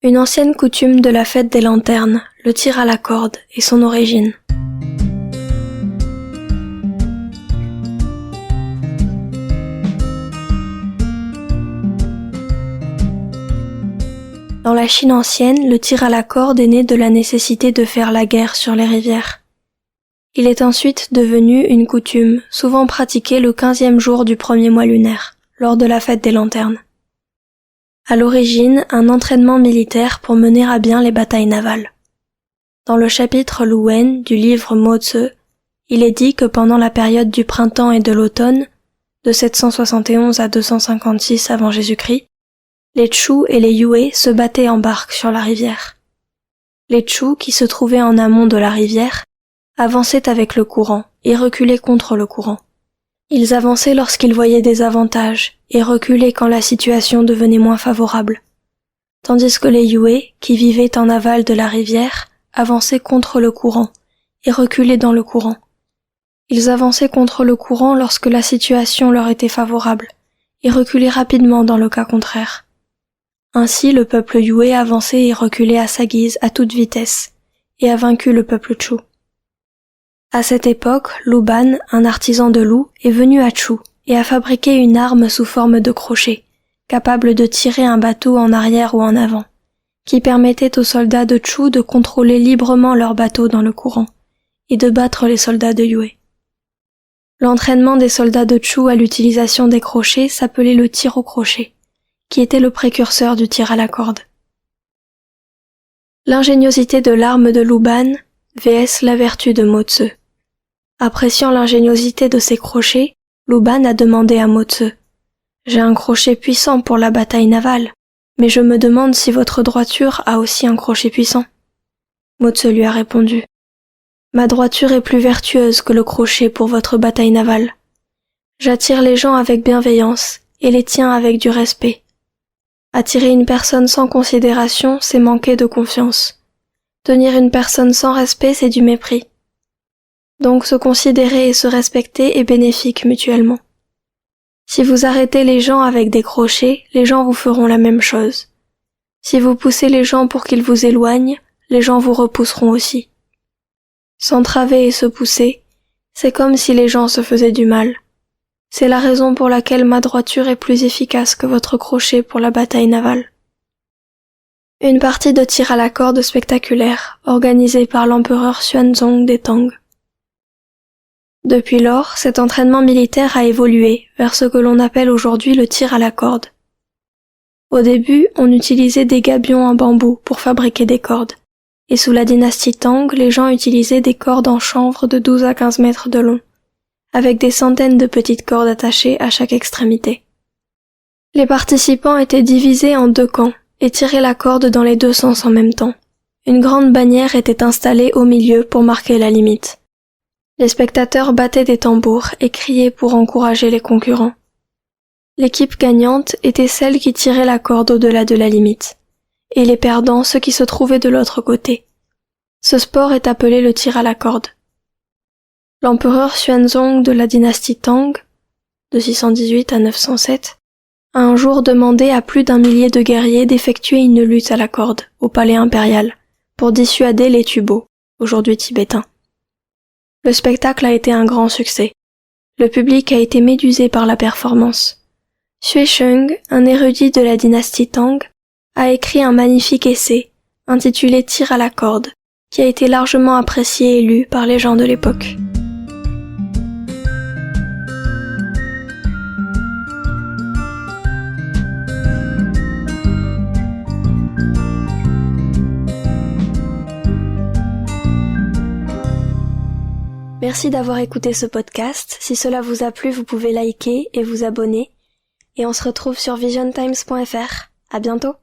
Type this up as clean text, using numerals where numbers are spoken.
Une ancienne coutume de la fête des lanternes, le tir à la corde et son origine. Dans la Chine ancienne, le tir à la corde est né de la nécessité de faire la guerre sur les rivières. Il est ensuite devenu une coutume, souvent pratiquée le 15e jour du premier mois lunaire, lors de la fête des lanternes. À l'origine, un entraînement militaire pour mener à bien les batailles navales. Dans le chapitre Lu Wen du livre Mo Tzu, il est dit que pendant la période du printemps et de l'automne, de 771 à 256 avant Jésus-Christ, les Chu et les Yue se battaient en barque sur la rivière. Les Chu, qui se trouvaient en amont de la rivière, avançaient avec le courant et reculaient contre le courant. Ils avançaient lorsqu'ils voyaient des avantages et reculaient quand la situation devenait moins favorable. Tandis que les Yue, qui vivaient en aval de la rivière, avançaient contre le courant et reculaient dans le courant. Ils avançaient contre le courant lorsque la situation leur était favorable et reculaient rapidement dans le cas contraire. Ainsi, le peuple Yue avançait et reculait à sa guise à toute vitesse et a vaincu le peuple Chu. À cette époque, Lu Ban, un artisan de loup, est venu à Chu et a fabriqué une arme sous forme de crochet, capable de tirer un bateau en arrière ou en avant, qui permettait aux soldats de Chu de contrôler librement leur bateau dans le courant et de battre les soldats de Yue. L'entraînement des soldats de Chu à l'utilisation des crochets s'appelait le tir au crochet, qui était le précurseur du tir à la corde. L'ingéniosité de l'arme de Lu Ban vs la vertu de Mo Tzu. Appréciant l'ingéniosité de ses crochets, Lu Ban a demandé à Mo Tzu « J'ai un crochet puissant pour la bataille navale, mais je me demande si votre droiture a aussi un crochet puissant. » Mo Tzu lui a répondu « Ma droiture est plus vertueuse que le crochet pour votre bataille navale. J'attire les gens avec bienveillance et les tiens avec du respect. Attirer une personne sans considération, c'est manquer de confiance. Tenir une personne sans respect, c'est du mépris. Donc se considérer et se respecter est bénéfique mutuellement. Si vous arrêtez les gens avec des crochets, les gens vous feront la même chose. Si vous poussez les gens pour qu'ils vous éloignent, les gens vous repousseront aussi. S'entraver et se pousser, c'est comme si les gens se faisaient du mal. C'est la raison pour laquelle ma droiture est plus efficace que votre crochet pour la bataille navale. Une partie de tir à la corde spectaculaire, organisée par l'empereur Xuanzong des Tang. Depuis lors, cet entraînement militaire a évolué vers ce que l'on appelle aujourd'hui le tir à la corde. Au début, on utilisait des gabions en bambou pour fabriquer des cordes, et sous la dynastie Tang, les gens utilisaient des cordes en chanvre de 12 à 15 mètres de long, avec des centaines de petites cordes attachées à chaque extrémité. Les participants étaient divisés en deux camps, et tiraient la corde dans les deux sens en même temps. Une grande bannière était installée au milieu pour marquer la limite. Les spectateurs battaient des tambours et criaient pour encourager les concurrents. L'équipe gagnante était celle qui tirait la corde au-delà de la limite, et les perdants ceux qui se trouvaient de l'autre côté. Ce sport est appelé le tir à la corde. L'empereur Xuanzong de la dynastie Tang, de 618 à 907, a un jour demandé à plus d'1 millier de guerriers d'effectuer une lutte à la corde, au palais impérial, pour dissuader les Tubo, aujourd'hui tibétains. Le spectacle a été un grand succès. Le public a été médusé par la performance. Xuesheng, un érudit de la dynastie Tang, a écrit un magnifique essai, intitulé Tir à la corde, qui a été largement apprécié et lu par les gens de l'époque. Merci d'avoir écouté ce podcast. Si cela vous a plu, vous pouvez liker et vous abonner. Et on se retrouve sur visiontimes.fr. À bientôt!